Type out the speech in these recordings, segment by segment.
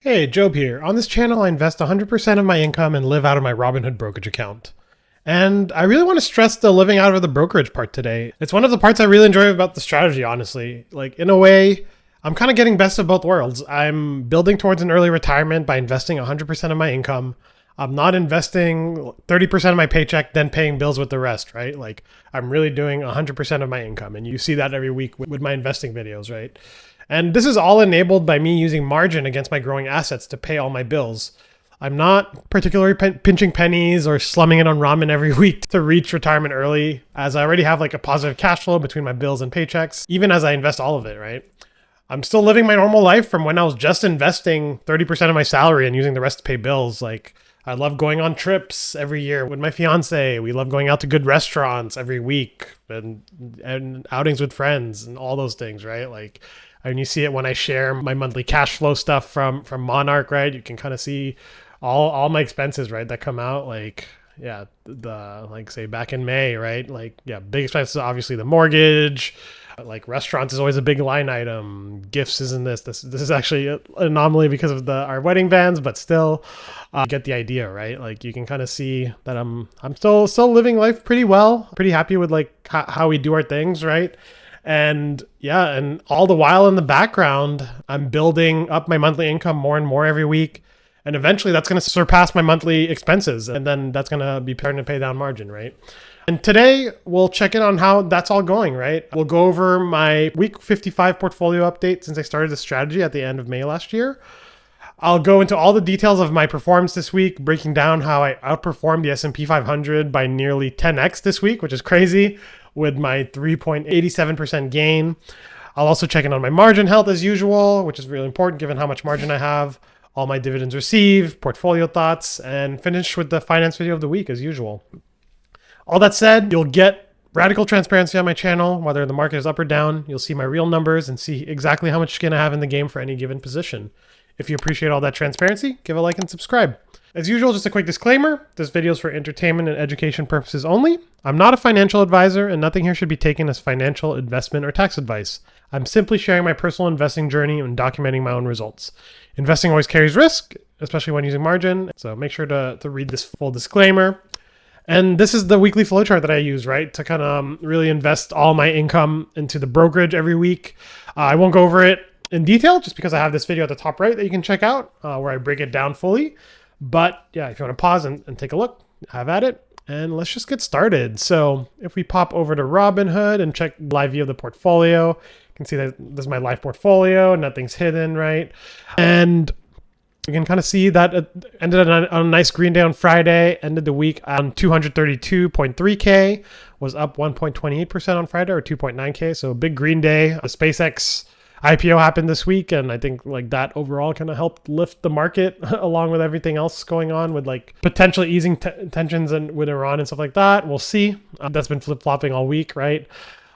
Hey, Job here. On this channel, I invest 100% of my income and live out of my Robinhood brokerage account. And I really want to stress the living out of the brokerage part today. It's one of the parts I really enjoy about the strategy, honestly. Like, in a way, I'm kind of getting best of both worlds. I'm building towards an early retirement by investing 100% of my income. I'm not investing 30% of my paycheck, then paying bills with the rest, right? Like, I'm really doing 100% of my income. And you see that every week with my investing videos, right? And this is all enabled by me using margin against my growing assets to pay all my bills. I'm not particularly pinching pennies or slumming it on ramen every week to reach retirement early, as I already have like a positive cash flow between my bills and paychecks, even as I invest all of it, right? I'm still living my normal life from when I was just investing 30% of my salary and using the rest to pay bills. Like, I love going on trips every year with my fiance. We love going out to good restaurants every week and outings with friends and all those things, right? Like, and you see it when I share my monthly cash flow stuff from Monarch, right? You can kind of see all my expenses, right, that come out. Like, yeah, the like say back in May, right? Like, yeah, big expenses, obviously the mortgage, like restaurants is always a big line item. Gifts isn't this is actually an anomaly because of our wedding bands, but still, get the idea, right? Like, you can kind of see that I'm still living life pretty well, pretty happy with like how we do our things, right? And yeah, and all the while in the background, I'm building up my monthly income more and more every week. And eventually that's going to surpass my monthly expenses. And then that's going to be starting to pay down margin, right? And today we'll check in on how that's all going, right? We'll go over my week 55 portfolio update since I started the strategy at the end of May last year. I'll go into all the details of my performance this week, breaking down how I outperformed the S&P 500 by nearly 10x this week, which is crazy, with my 3.87% gain. I'll also check in on my margin health as usual, which is really important given how much margin I have, all my dividends received, portfolio thoughts, and finish with the finance video of the week as usual. All that said, you'll get radical transparency on my channel, whether the market is up or down. You'll see my real numbers and see exactly how much skin I have in the game for any given position. If you appreciate all that transparency, give a like and subscribe. As usual, just a quick disclaimer, this video is for entertainment and education purposes only. I'm not a financial advisor and nothing here should be taken as financial, investment, or tax advice. I'm simply sharing my personal investing journey and documenting my own results. Investing always carries risk, especially when using margin, so make sure to read this full disclaimer. And this is the weekly flowchart that I use, right, to kind of really invest all my income into the brokerage every week. I won't go over it in detail just because I have this video at the top right that you can check out where I break it down fully. But yeah, if you want to pause and take a look, have at it. And let's just get started. So if we pop over to Robinhood and check live view of the portfolio, you can see that this is my live portfolio, nothing's hidden, right? And you can kind of see that it ended on a nice green day on Friday, ended the week on 232.3K, was up 1.28% on Friday or 2.9K. So a big green day. The SpaceX IPO happened this week, and I think like that overall kind of helped lift the market along with everything else going on with like potentially easing tensions and with Iran and stuff like that. We'll see. That's been flip-flopping all week, right?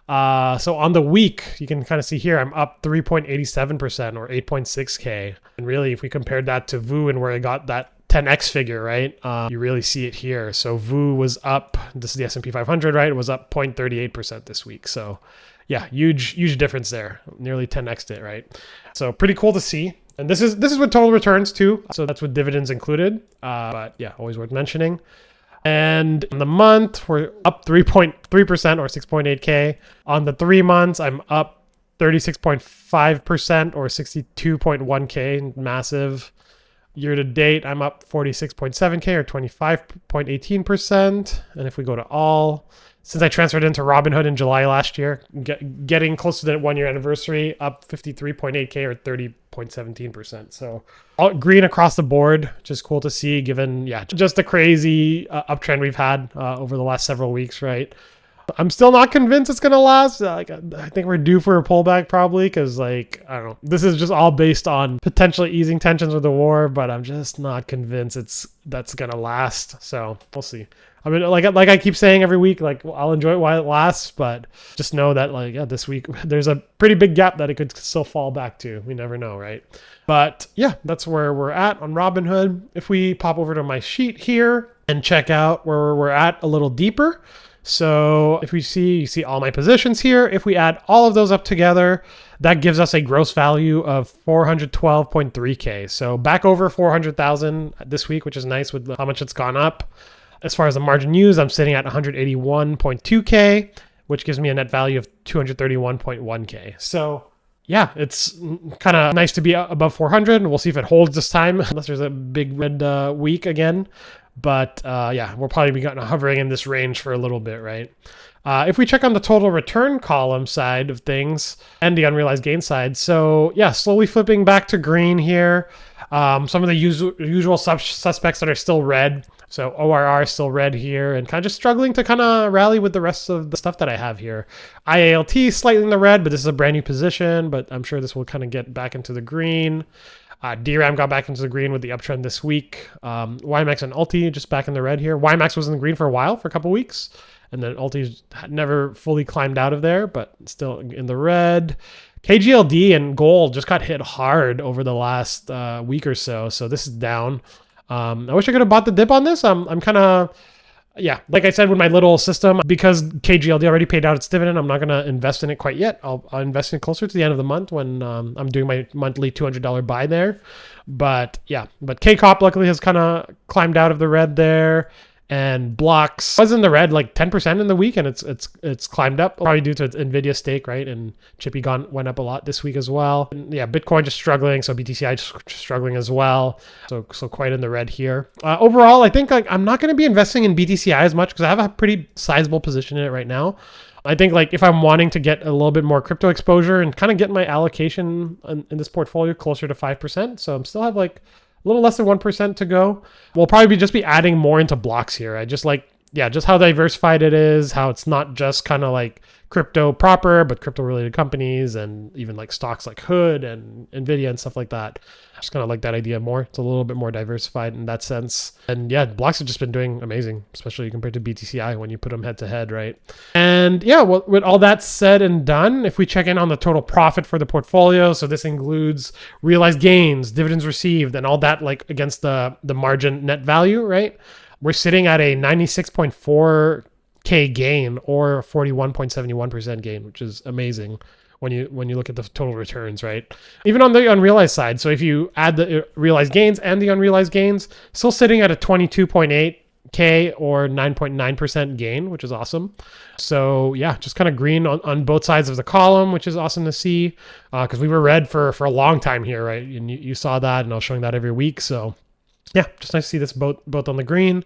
So on the week, you can kind of see here, I'm up 3.87% or 8.6K. And really, if we compared that to VU and where I got that 10x figure, right? You really see it here. So VU was up, this is the S&P 500, right? It was up 0.38% this week. So yeah, huge difference there. Nearly 10x'd it, right? So pretty cool to see. And this is with total returns too. So that's with dividends included. But yeah, always worth mentioning. And in the month, we're up 3.3% or 6.8K. On the 3 months, I'm up 36.5% or 62.1K. Massive. Year to date, I'm up 46.7K or 25.18%. And if we go to all, since I transferred into Robinhood in July last year, getting close to the 1 year anniversary, up 53.8K or 30.17%. So all green across the board, which is cool to see given, yeah, just the crazy uptrend we've had over the last several weeks, right? I'm still not convinced it's going to last. Like, I think we're due for a pullback probably because, like, I don't know. This is just all based on potentially easing tensions with the war, but I'm just not convinced that's going to last. So we'll see. I mean, like I keep saying every week, like, I'll enjoy it while it lasts, but just know that, like, yeah, this week there's a pretty big gap that it could still fall back to. We never know, right? But yeah, that's where we're at on Robinhood. If we pop over to my sheet here and check out where we're at a little deeper, So if we see, you see all my positions here. If we add all of those up together, that gives us a gross value of 412.3K. So back over 400,000 this week, which is nice with how much it's gone up. As far as the margin used, I'm sitting at 181.2K, which gives me a net value of 231.1K. So yeah, it's kind of nice to be above 400, and we'll see if it holds this time, unless there's a big red week again. But yeah, we'll probably be hovering in this range for a little bit, right? If we check on the total return column side of things and the unrealized gain side, so yeah, slowly flipping back to green here. Some of the usual suspects that are still red. So ORR is still red here, and kind of just struggling to kind of rally with the rest of the stuff that I have here. IALT slightly in the red, but this is a brand new position, but I'm sure this will kind of get back into the green. DRAM got back into the green with the uptrend this week. YMAX and ULTY just back in the red here. YMAX was in the green for a while, for a couple weeks, and then ULTY never fully climbed out of there, but still in the red. KGLD and gold just got hit hard over the last week or so, so this is down. I wish I could have bought the dip on this. I'm kind of, yeah, like I said with my little system, because KGLD already paid out its dividend, I'm not going to invest in it quite yet. I'll invest in it closer to the end of the month when I'm doing my monthly $200 buy there. But yeah, but KCOP luckily has kind of climbed out of the red there. And blocks was in the red like 10% in the week, and it's climbed up, probably due to its Nvidia stake, right? And Chippy went up a lot this week as well. And yeah, Bitcoin just struggling, so BTCI just struggling as well. So quite in the red here. Overall, I think like I'm not going to be investing in BTCI as much because I have a pretty sizable position in it right now. I think like if I'm wanting to get a little bit more crypto exposure and kind of get my allocation in this portfolio closer to 5%, so I'm still have like a little less than 1% to go. We'll probably just be adding more into blocks here. I just like, yeah, just how diversified it is, how it's not just kind of like crypto proper, but crypto related companies and even like stocks like Hood and Nvidia and stuff like that. I just kind of like that idea more. It's a little bit more diversified in that sense. And yeah, blocks have just been doing amazing, especially compared to BTCI when you put them head to head, right? And yeah, well, with all that said and done, if we check in on the total profit for the portfolio, so this includes realized gains, dividends received, and all that like against the margin net value, right? We're sitting at a 96.4K gain or 41.71% gain, which is amazing when you look at the total returns, right? Even on the unrealized side. So if you add the realized gains and the unrealized gains, still sitting at a 22.8K or 9.9% gain, which is awesome. So yeah, just kind of green on both sides of the column, which is awesome to see because we were red for a long time here, right? And you saw that, and I was showing that every week. So yeah, just nice to see this both on the green.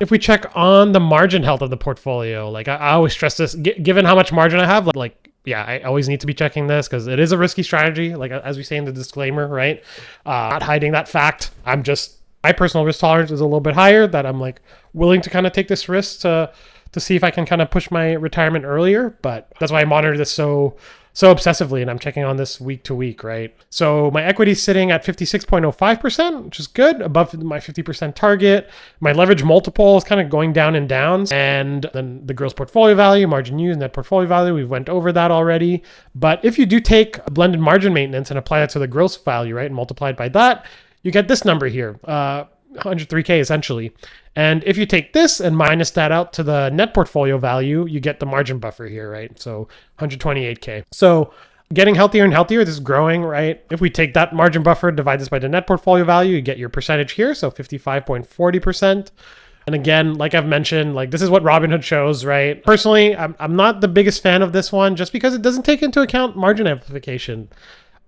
If we check on the margin health of the portfolio, like I always stress this, given how much margin I have, like yeah, I always need to be checking this because it is a risky strategy. Like as we say in the disclaimer, right? Not hiding that fact. My personal risk tolerance is a little bit higher, that I'm like willing to kind of take this risk to see if I can kind of push my retirement earlier. But that's why I monitor this so obsessively, and I'm checking on this week to week, right? So my equity is sitting at 56.05%, which is good, above my 50% target. My leverage multiple is kind of going down and down. And then the gross portfolio value, margin used, net portfolio value, we've went over that already. But if you do take a blended margin maintenance and apply that to the gross value, right, and multiply it by that, you get this number here, 103K essentially. And if you take this and minus that out to the net portfolio value, you get the margin buffer here, right? So 128K. So getting healthier and healthier, this is growing, right? If we take that margin buffer, divide this by the net portfolio value, you get your percentage here. So 55.40%. And again, like I've mentioned, like this is what Robinhood shows, right? Personally, I'm not the biggest fan of this one just because it doesn't take into account margin amplification.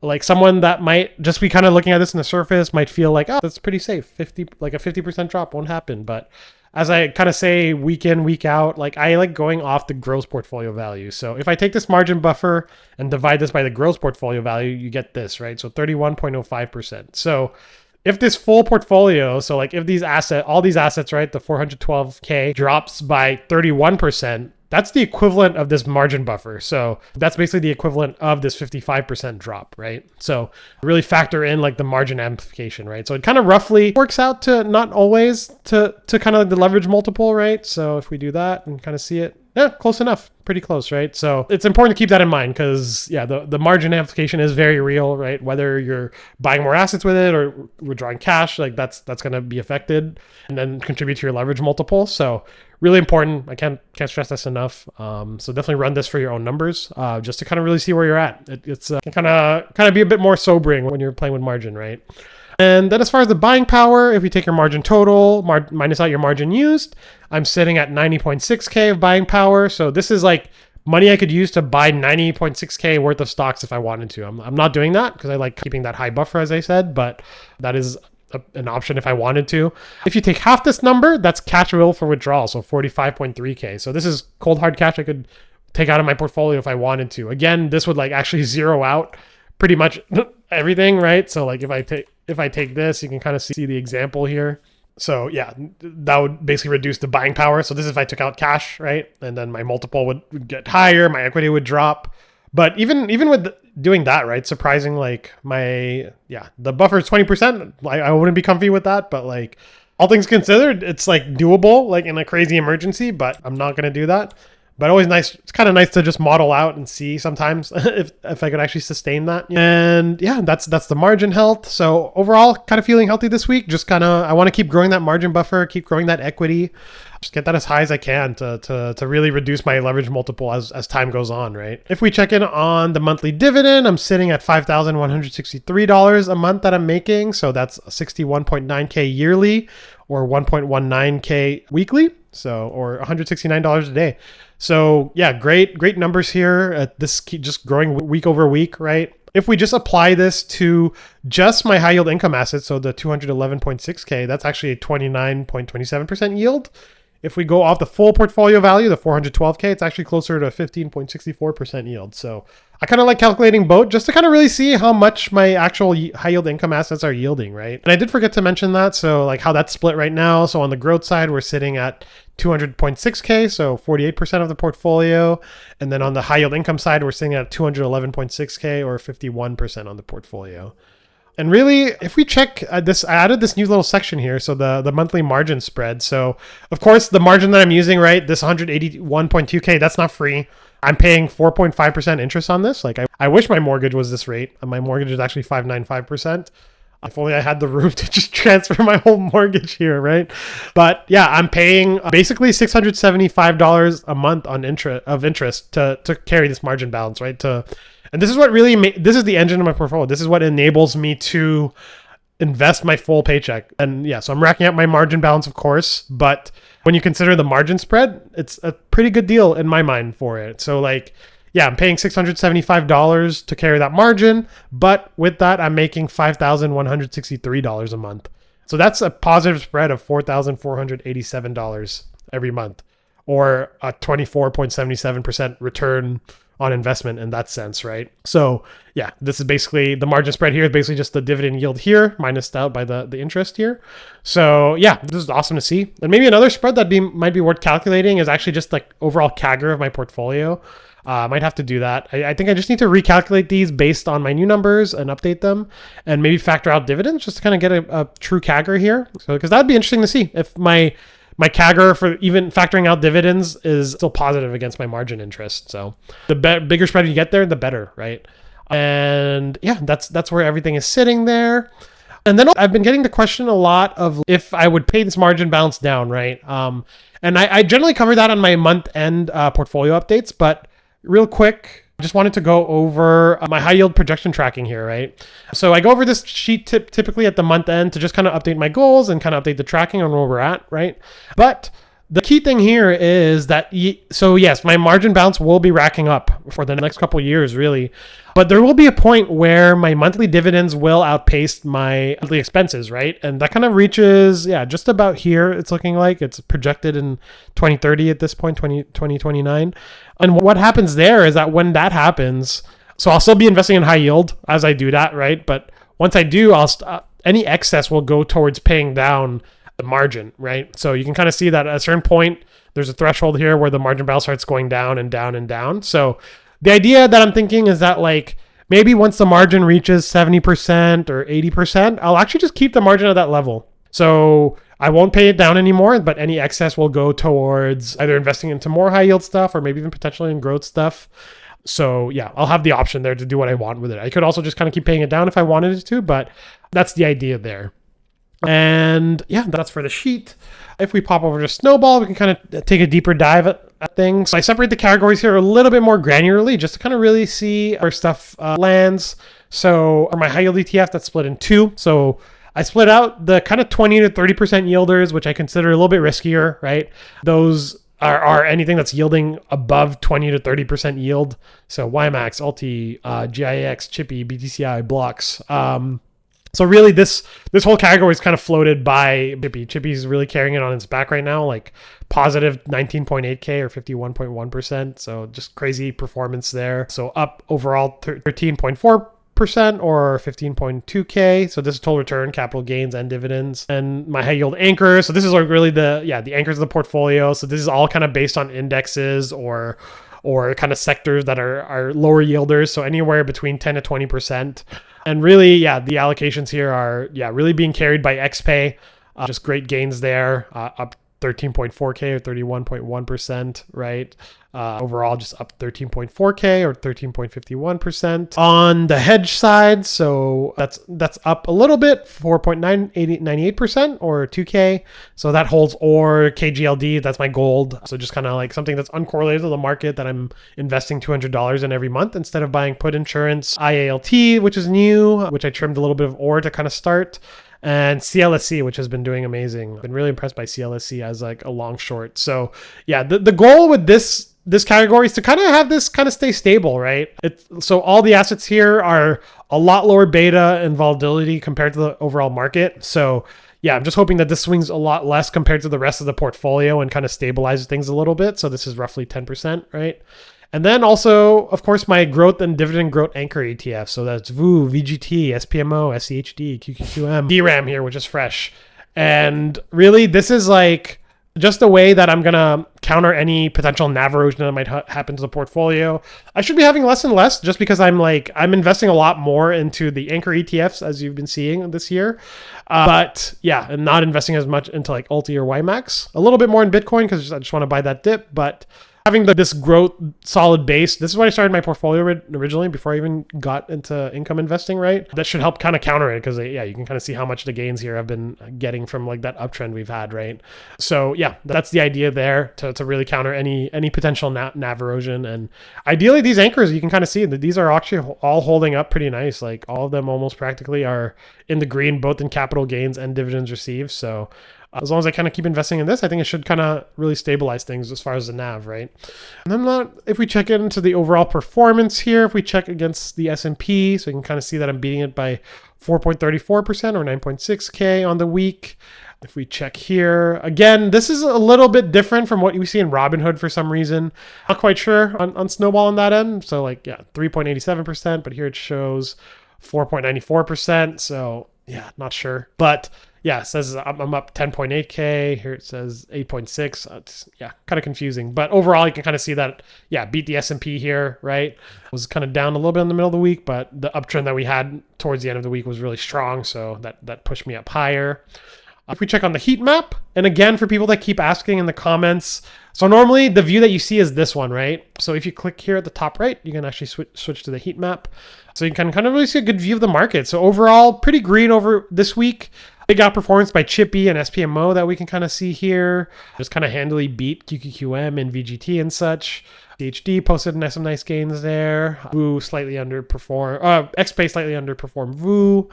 Like someone that might just be kind of looking at this on the surface might feel like, oh, that's pretty safe. Like a 50% drop won't happen. But as I kind of say week in, week out, like I like going off the gross portfolio value. So if I take this margin buffer and divide this by the gross portfolio value, you get this, right? So 31.05%. So if this full portfolio, so like if all these assets, right, the 412K drops by 31%, that's the equivalent of this margin buffer. So that's basically the equivalent of this 55% drop, right? So really factor in like the margin amplification, right? So it kind of roughly works out to not always to kind of like the leverage multiple, right? So if we do that and kind of see it, Yeah, close enough. Pretty close, right? So it's important to keep that in mind because, yeah, the margin amplification is very real, right? Whether you're buying more assets with it or withdrawing cash, like that's going to be affected and then contribute to your leverage multiple. So really important. I can't stress this enough. So definitely run this for your own numbers, just to kind of really see where you're at. It's kind of be a bit more sobering when you're playing with margin, right? And then as far as the buying power, if you take your margin total, minus out your margin used, I'm sitting at 90.6K of buying power. So this is like money I could use to buy 90.6K worth of stocks if I wanted to. I'm not doing that because I like keeping that high buffer, as I said, but that is an option if I wanted to. If you take half this number, that's cash available for withdrawal, so 45.3K. So this is cold hard cash I could take out of my portfolio if I wanted to. Again, this would like actually zero out pretty much everything, right? So like if I take this, you can kind of see the example here. So yeah, that would basically reduce the buying power. So this is if I took out cash, right? And then my multiple would get higher, my equity would drop. But even with doing that, right? Surprising, like the buffer is 20%. Like I wouldn't be comfy with that, but like all things considered, it's like doable, like in a crazy emergency, but I'm not going to do that. But always nice. It's kind of nice to just model out and see sometimes if I could actually sustain that. And yeah, that's the margin health. So overall, kind of feeling healthy this week. Just I want to keep growing that margin buffer, keep growing that equity, just get that as high as I can to really reduce my leverage multiple as time goes on, right? If we check in on the monthly dividend, I'm sitting at $5,163 a month that I'm making. So that's 61.9K yearly or 1.19K weekly. So, or $169 a day. So yeah, great numbers here. This keep just growing week over week, right? If we just apply this to just my high yield income assets, so the 211.6K, that's actually a 29.27% yield. If we go off the full portfolio value, the 412K, it's actually closer to 15.64% yield. So I kind of like calculating both just to kind of really see how much my actual high yield income assets are yielding, right? And I did forget to mention that. So like how that's split right now. So on the growth side, we're sitting at 200.6K, so 48% of the portfolio. And then on the high yield income side, we're sitting at 211.6K or 51% on the portfolio. And really, if we check this, I added this new little section here. So the monthly margin spread. So of course, the margin that I'm using, right, this 181.2K, that's not free. I'm paying 4.5% interest on this. Like I wish my mortgage was this rate. My mortgage is actually 5.95%. If only I had the room to just transfer my whole mortgage here, right? But yeah, I'm paying basically $675 a month on interest to carry this margin balance, right? And this is what really this is the engine of my portfolio. This is what enables me to invest my full paycheck. And yeah, so I'm racking up my margin balance, of course, but when you consider the margin spread, it's a pretty good deal in my mind for it. So like, yeah, I'm paying $675 to carry that margin, but with that, I'm making $5,163 a month. So that's a positive spread of $4,487 every month, or a 24.77% return on investment in that sense, right? So yeah, this is basically the margin spread here is basically just the dividend yield here minus out by the interest here. So yeah, this is awesome to see. And maybe another spread that might be worth calculating is actually just like overall CAGR of my portfolio. I might have to do that. I think I just need to recalculate these based on my new numbers and update them and maybe factor out dividends just to kind of get a true CAGR here. So because that'd be interesting to see if my CAGR for even factoring out dividends is still positive against my margin interest. So the bigger spread you get there, the better, right? And yeah, that's where everything is sitting there. And then I've been getting the question a lot of if I would pay this margin balance down, right? And I generally cover that on my month-end portfolio updates, but real quick, I just wanted to go over my high yield projection tracking here, right? So I go over this sheet typically at the month end to just kind of update my goals and kind of update the tracking on where we're at, right? But the key thing here is that, so yes, my margin balance will be racking up for the next couple of years, really. But there will be a point where my monthly dividends will outpace my monthly expenses, right? And that kind of reaches, yeah, just about here, it's looking like. It's projected in 2030 at this point, 2029. And what happens there is that when that happens, so I'll still be investing in high yield as I do that, right? But once I do, any excess will go towards paying down the margin, right? So you can kind of see that at a certain point, there's a threshold here where the margin balance starts going down and down and down. So the idea that I'm thinking is that like maybe once the margin reaches 70% or 80%, I'll actually just keep the margin at that level. So I won't pay it down anymore, but any excess will go towards either investing into more high yield stuff or maybe even potentially in growth stuff. So yeah, I'll have the option there to do what I want with it. I could also just kind of keep paying it down if I wanted it to, but that's the idea there. And yeah, that's for the sheet. If we pop over to Snowball, we can kind of take a deeper dive at things. So I separate the categories here a little bit more granularly just to kind of really see where stuff lands. So for my high yield ETF, that's split in two. So I split out the kind of 20 to 30% yielders, which I consider a little bit riskier, right? Those are anything that's yielding above 20 to 30% yield. So YMAX, ULTY, GIX, Chippy, BTCI, blocks. So really this whole category is kind of floated by Chippy. Chippy's really carrying it on its back right now, like positive 19.8K or 51.1%. So just crazy performance there. So up overall 13.4% or 15.2K. So this is total return, capital gains, and dividends. And my high yield anchor. So this is like really the anchors of the portfolio. So this is all kind of based on indexes or kind of sectors that are lower yielders. So anywhere between 10 to 20%. And really, the allocations here are, really being carried by XPAY. Just great gains there, up 13.4K or 31.1%, right? Overall, just up 13.4K or 13.51%. On the hedge side, so that's up a little bit, 4.98% or 2K. So that holds or KGLD, that's my gold. So just kind of like something that's uncorrelated to the market that I'm investing $200 in every month instead of buying put insurance. IALT, which is new, which I trimmed a little bit of or to kind of start. And CLSE, which has been doing amazing. I've been really impressed by CLSE as like a long short. So the goal with this category is to kind of have this kind of stay stable, right? So all the assets here are a lot lower beta and volatility compared to the overall market. So I'm just hoping that this swings a lot less compared to the rest of the portfolio and kind of stabilizes things a little bit. So this is roughly 10%, right? And then also, of course, my growth and dividend growth anchor ETF. So that's VOO, VGT, SPMO, SCHD, QQQM, DRAM here, which is fresh. And really, this is like just a way that I'm going to counter any potential NAV erosion that might happen to the portfolio. I should be having less and less just because I'm investing a lot more into the anchor ETFs, as you've been seeing this year. And not investing as much into like ULTY or YMAX. A little bit more in Bitcoin because I just want to buy that dip, but having this growth solid base, this is why I started my portfolio originally before I even got into income investing, right? That should help kind of counter it because you can kind of see how much the gains here I've been getting from like that uptrend we've had, right? So that's the idea there to really counter any potential NAV erosion. And ideally these anchors, you can kind of see that these are actually all holding up pretty nice. Like all of them almost practically are in the green, both in capital gains and dividends received. So as long as I kind of keep investing in this, I think it should kind of really stabilize things as far as the NAV, right? And then if we check into the overall performance here, if we check against the S&P, so you can kind of see that I'm beating it by 4.34% or 9.6K on the week. If we check here, again, this is a little bit different from what you see in Robinhood for some reason. Not quite sure on Snowball on that end. So 3.87%, but here it shows 4.94%. So not sure. But it says I'm up 10.8K. Here it says 8.6. It's kind of confusing. But overall, you can kind of see that, beat the S&P here, right? It was kind of down a little bit in the middle of the week, but the uptrend that we had towards the end of the week was really strong. So that pushed me up higher. If we check on the heat map, and again, for people that keep asking in the comments, so normally the view that you see is this one, right? So if you click here at the top right, you can actually switch to the heat map. So you can kind of really see a good view of the market. So overall, pretty green over this week. Big outperformance by Chippy and SPMO that we can kind of see here. Just kind of handily beat QQQM and VGT and such. CHD posted some nice gains there. VOO slightly underperformed. XPAY slightly underperformed VOO.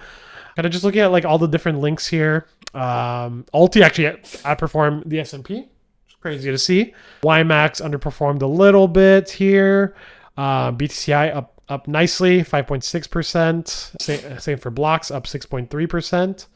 Kind of just looking at like all the different links here. ULTY actually outperformed the S&P. It's crazy to see. YMAX underperformed a little bit here. BTCI up nicely, 5.6%. Same for blocks, up 6.3%.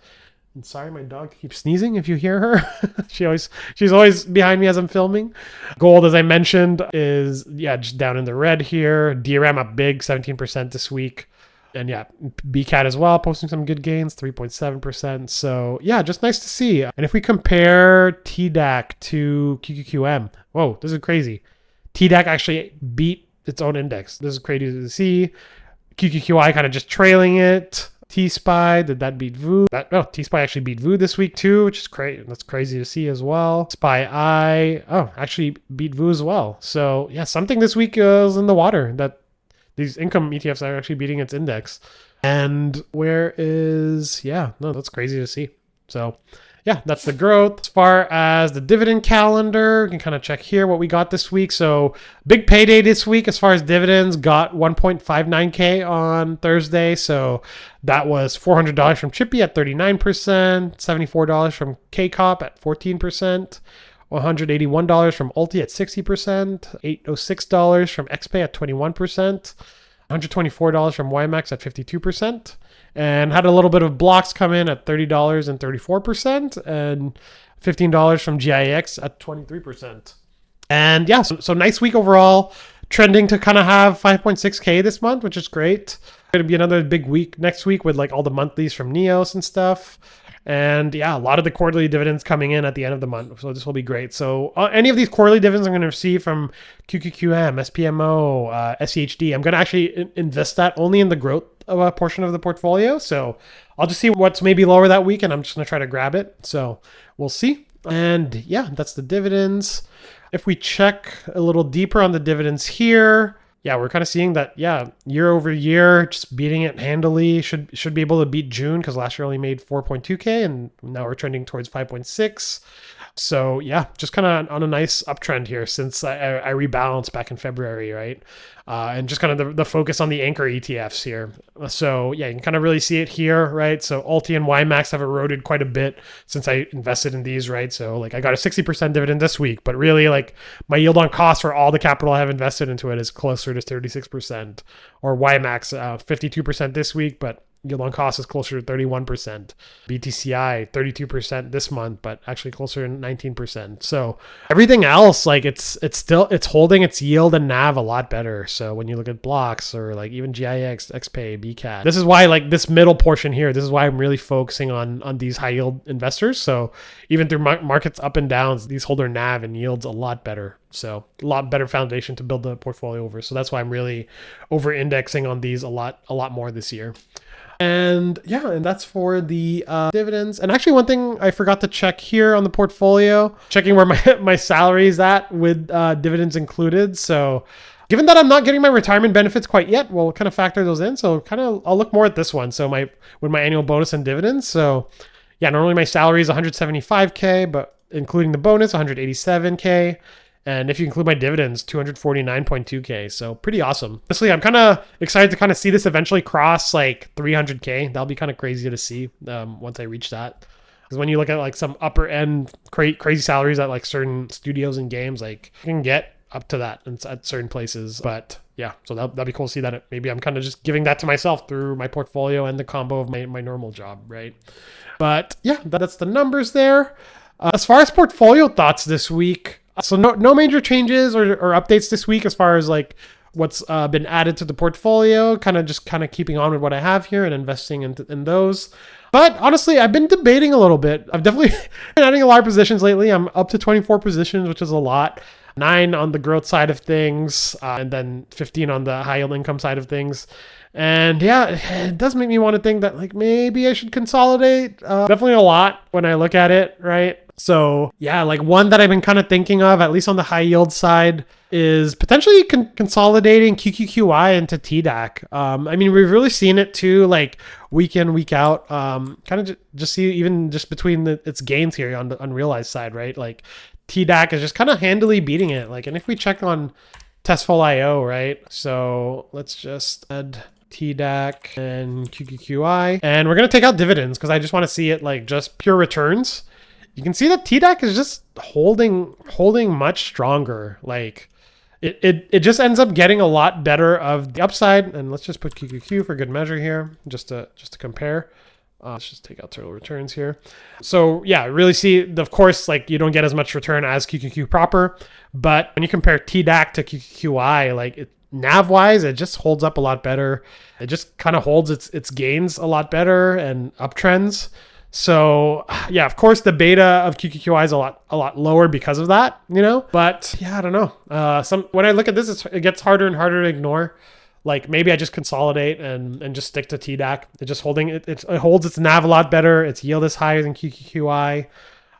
And sorry, my dog keeps sneezing if you hear her. She's always behind me as I'm filming. Gold, as I mentioned, is just down in the red here. DRAM up big, 17% this week. And BCAT as well, posting some good gains, 3.7%. So just nice to see. And if we compare TDAQ to QQQM, whoa, this is crazy. TDAQ actually beat its own index. This is crazy to see. QQQI kind of just trailing it. TSPY, did that beat VU? TSPY actually beat VU this week too, which is great. That's crazy to see as well. SPY, actually beat VU as well. So yeah, something this week is in the water that these income ETFs are actually beating its index. And that's crazy to see. So yeah, that's the growth. As far as the dividend calendar, you can kind of check here what we got this week. So big payday this week as far as dividends, got 1.59K on Thursday. So that was $400 from Chippy at 39%, $74 from KCOP at 14%, $181 from ULTY at 60%, $806 from XPAY at 21%, $124 from YMAX at 52%, and had a little bit of blocks come in at $30 and 34%, and $15 from GIX at 23%. And yeah, so nice week overall, trending to kind of have 5.6K this month, which is great. Going to be another big week next week with like all the monthlies from Neos and stuff. And yeah, a lot of the quarterly dividends coming in at the end of the month. So this will be great. So any of these quarterly dividends I'm going to receive from QQQM, SPMO, SEHD, I'm going to actually invest that only in the growth of a portion of the portfolio. So I'll just see what's maybe lower that week and I'm just going to try to grab it. So we'll see. And yeah, that's the dividends. If we check a little deeper on the dividends here, yeah, we're kind of seeing that, yeah, year over year, just beating it handily. Should be able to beat June because last year only made 4.2K and now we're trending towards 5.6. So yeah, just kind of on a nice uptrend here since I rebalanced back in February, right? And just kind of the focus on the anchor ETFs here. So yeah, you can kind of really see it here, right? So ULTY and YMAX have eroded quite a bit since I invested in these, right? So like I got a 60% dividend this week, but really like my yield on cost for all the capital I have invested into it is closer to 36%, or YMAX 52% this week, but yield on cost is closer to 31%. BTCI 32% this month, but actually closer to 19%. So everything else, like it's holding its yield and NAV a lot better. So when you look at blocks or like even GIX, XPAY, BCAT, this is why like this middle portion here, this is why I'm really focusing on these high yield investors. So even through markets up and downs, these hold their NAV and yields a lot better. So a lot better foundation to build the portfolio over. So that's why I'm really over indexing on these a lot more this year. And yeah, and that's for the dividends. And actually one thing I forgot to check here on the portfolio, checking where my salary is at with dividends included. So given that I'm not getting my retirement benefits quite yet, we'll kind of factor those in. So I'll look more at this one. So with my annual bonus and dividends. So yeah, normally my salary is 175K, but including the bonus, 187K. And if you include my dividends, 249.2K. So pretty awesome. Honestly, I'm kind of excited to kind of see this eventually cross like 300K. That'll be kind of crazy to see once I reach that. Because when you look at like some upper end crazy salaries at like certain studios and games, like you can get up to that at certain places. But yeah, so that'd be cool to see that. Maybe I'm kind of just giving that to myself through my portfolio and the combo of my normal job, right? But yeah, that's the numbers there. As far as portfolio thoughts this week, so no major changes or updates this week as far as like what's been added to the portfolio, kind of keeping on with what I have here and investing in those. But honestly, I've been debating a little bit. I've definitely been adding a lot of positions lately. I'm up to 24 positions, which is a lot. 9 on the growth side of things, and then 15 on the high yield income side of things. And yeah, it does make me want to think that like maybe I should consolidate. Definitely a lot when I look at it, right? So yeah, like one that I've been kind of thinking of, at least on the high yield side, is potentially consolidating QQQI into TDAQ. I mean, we've really seen it too, like week in, week out. Kind of just see even just between its gains here on the unrealized side, right? Like TDAQ is just kind of handily beating it. Like, and if we check on Testful.io, right? So let's just add TDAQ and QQQI, and we're gonna take out dividends because I just want to see it like just pure returns. You can see that TDAQ is just holding much stronger. Like it just ends up getting a lot better of the upside. And let's just put QQQ for good measure here, just to compare. Let's just take out total returns here. So yeah, really see, of course, like you don't get as much return as QQQ proper, but when you compare TDAQ to QQQI, like NAV wise, it just holds up a lot better. It just kind of holds its gains a lot better and uptrends. So yeah, of course the beta of QQQI is a lot lower because of that, you know, but yeah, I don't know. When I look at this, it gets harder and harder to ignore. like maybe I just consolidate and just stick to TDAQ. It's just holding it holds its NAV a lot better. Its yield is higher than QQQI.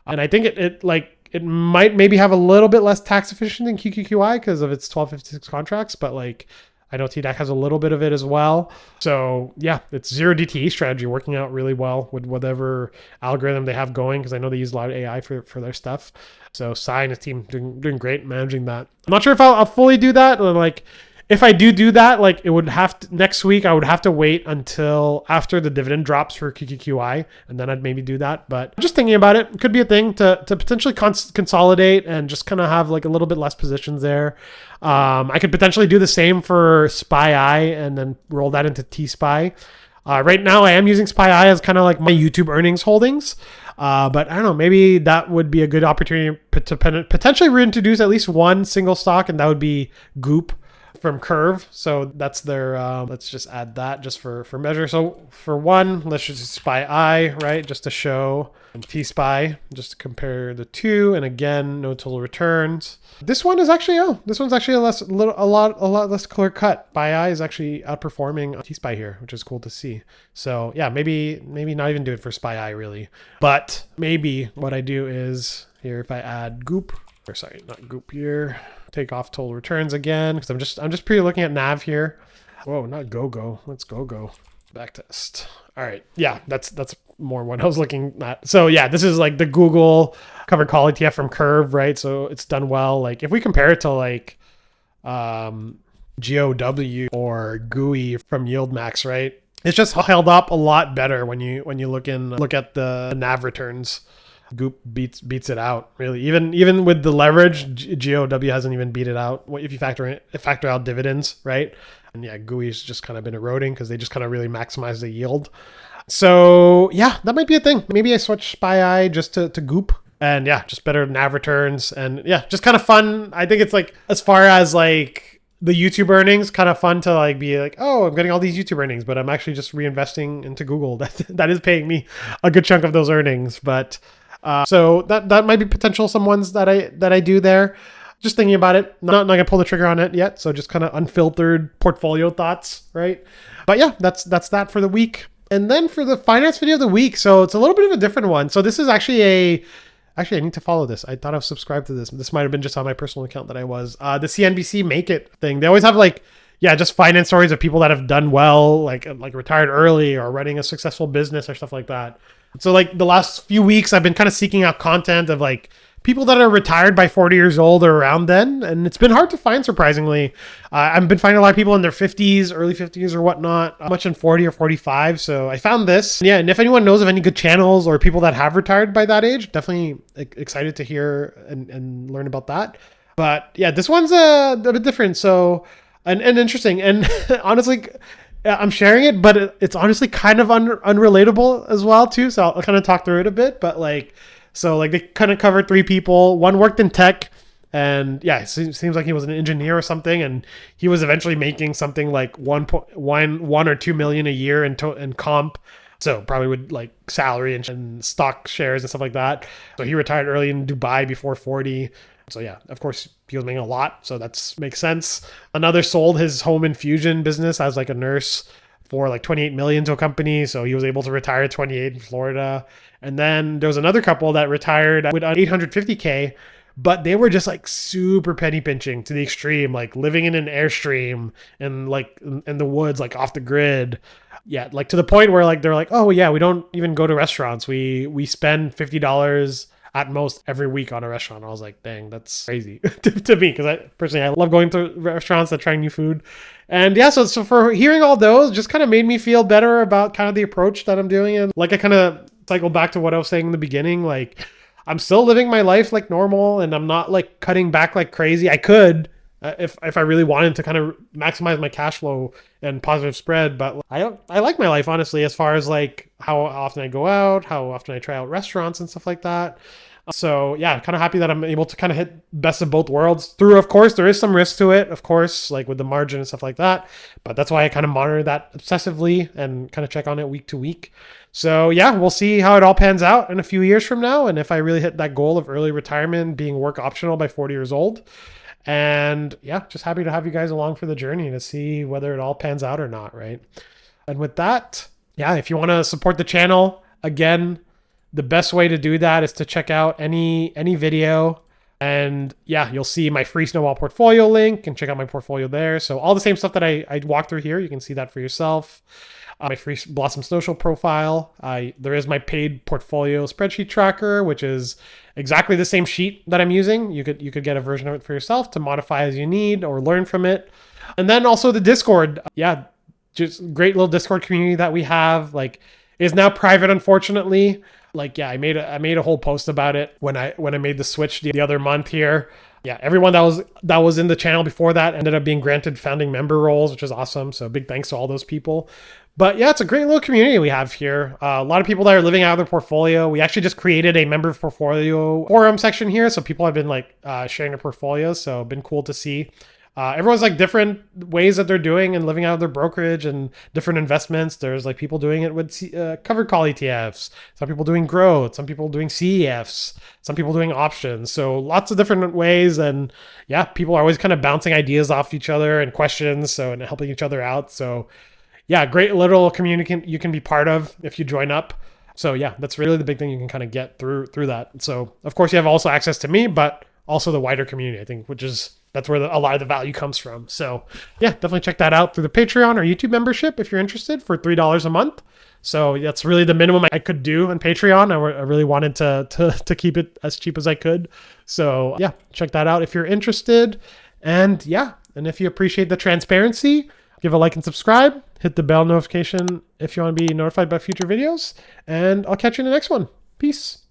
And I think it might maybe have a little bit less tax efficient than QQQI because of its 1256 contracts, but like I know TDAQ has a little bit of it as well. So yeah, it's zero DTE strategy working out really well with whatever algorithm they have going, because I know they use a lot of AI for their stuff. So Sai and his team doing great managing that. I'm not sure if I'll fully do that. Like if I do that, like it would have to, next week I would have to wait until after the dividend drops for QQQI, and then I'd maybe do that. But just thinking about it, it could be a thing to potentially consolidate and just kind of have like a little bit less positions there. I could potentially do the same for SPY and then roll that into TSPY. Right now I am using SPY as kind of like my YouTube earnings holdings. But I don't know, maybe that would be a good opportunity to potentially reintroduce at least one single stock, and that would be Goop from Curve. So that's their, let's just add that just for measure. So for one, let's just SPY, right? Just to show, and TSPY, just to compare the two. And again, no total returns. This one is actually, this one's actually a lot less clear cut. SPY is actually outperforming TSPY here, which is cool to see. So yeah, maybe not even do it for SPY really, but maybe what I do is here, if I add Goop, or sorry, not Goop here, take off total returns again, because I'm just looking at NAV here. Whoa, not GoGo. Let's GoGo. Backtest. All right. Yeah, that's more what I was looking at. So yeah, this is like the Google covered call ETF from Curve, right? So it's done well. Like if we compare it to like GOW or GUI from YieldMax, right? It's just held up a lot better when you look at the NAV returns. Goop beats it out really. Even with the leverage, GOW hasn't even beat it out if you factor out dividends, right? And yeah, GUI's just kind of been eroding because they just kind of really maximize the yield. So yeah, that might be a thing. Maybe I switch SPY just to Goop, and yeah, just better NAV returns, and yeah, just kind of fun. I think it's like, as far as like the YouTube earnings, kind of fun to like be like, oh, I'm getting all these YouTube earnings, but I'm actually just reinvesting into Google. That is paying me a good chunk of those earnings, but. So that might be potential some ones that I do there. Just thinking about it, not gonna pull the trigger on it yet. So just kind of unfiltered portfolio thoughts, right? But yeah, that's that for the week. And then for the finance video of the week, so it's a little bit of a different one. So this is actually I need to follow this. I thought I was subscribed to this. This might have been just on my personal account that I was. The CNBC Make It thing. They always have like, yeah, just finance stories of people that have done well, like retired early or running a successful business or stuff like that. So like the last few weeks, I've been kind of seeking out content of like people that are retired by 40 years old or around then. And it's been hard to find, surprisingly. I've been finding a lot of people in their 50s, early 50s or whatnot, much in 40 or 45. So I found this. Yeah, and if anyone knows of any good channels or people that have retired by that age, definitely excited to hear and learn about that. But yeah, this one's a bit different. So, and interesting. And honestly, I'm sharing it, but it's honestly kind of unrelatable as well too. So I'll kind of talk through it a bit, but like, so like they kind of covered three people. One worked in tech, and yeah, it seems like he was an engineer or something, and he was eventually making something like 1 or 2 million a year in comp. So probably with like salary and stock shares and stuff like that. So he retired early in Dubai before 40. So yeah, of course he was making a lot, so that's makes sense. Another sold his home infusion business as like a nurse for like 28 million to a company, so he was able to retire at 28 in Florida. And then there was another couple that retired with 850K, but they were just like super penny pinching to the extreme, like living in an Airstream and like in the woods, like off the grid. Yeah, like to the point where like they're like, oh yeah, we don't even go to restaurants. We spend $50 at most every week on a restaurant. I was like, dang, that's crazy to me, because I love going to restaurants and trying new food. And yeah, so for hearing all those just kind of made me feel better about kind of the approach that I'm doing. And like I kind of cycled back to what I was saying in the beginning, like I'm still living my life like normal, and I'm not like cutting back like crazy. I could if I really wanted to kind of maximize my cash flow and positive spread, but I like my life honestly, as far as like how often I go out, how often I try out restaurants and stuff like that. So yeah, kind of happy that I'm able to kind of hit best of both worlds through, of course, there is some risk to it, of course, like with the margin and stuff like that. But that's why I kind of monitor that obsessively and kind of check on it week to week. So yeah, we'll see how it all pans out in a few years from now. And if I really hit that goal of early retirement, being work optional by 40 years old. And yeah, just happy to have you guys along for the journey to see whether it all pans out or not, right? And with that, yeah, if you want to support the channel, again, the best way to do that is to check out any video. And yeah, you'll see my free Snowball portfolio link and check out my portfolio there. So all the same stuff that I walked through here, you can see that for yourself. My free Blossom Social profile. There is my paid portfolio spreadsheet tracker, which is exactly the same sheet that I'm using. You could get a version of it for yourself to modify as you need or learn from it. And then also the Discord. Yeah, just great little Discord community that we have. Like, is now private, unfortunately. Like, yeah, I made a whole post about it when I made the switch the other month here. Yeah, everyone that was in the channel before that ended up being granted founding member roles, which is awesome. So big thanks to all those people. But yeah, it's a great little community we have here. A lot of people that are living out of their portfolio. We actually just created a member portfolio forum section here. So people have been like sharing their portfolios. So been cool to see. Everyone's like different ways that they're doing and living out of their brokerage and different investments. There's like people doing it with covered call ETFs, some people doing growth, some people doing CEFs, some people doing options. So lots of different ways. And yeah, people are always kind of bouncing ideas off each other and questions. So, and helping each other out. So yeah, great little community you can be part of if you join up. So yeah, that's really the big thing you can kind of get through that. So of course you have also access to me, but also the wider community, I think, that's where a lot of the value comes from. So yeah, definitely check that out through the Patreon or YouTube membership if you're interested for $3 a month. So that's really the minimum I could do on Patreon. I really wanted to keep it as cheap as I could. So yeah, check that out if you're interested. And yeah, and if you appreciate the transparency, give a like and subscribe. Hit the bell notification if you want to be notified about future videos. And I'll catch you in the next one. Peace.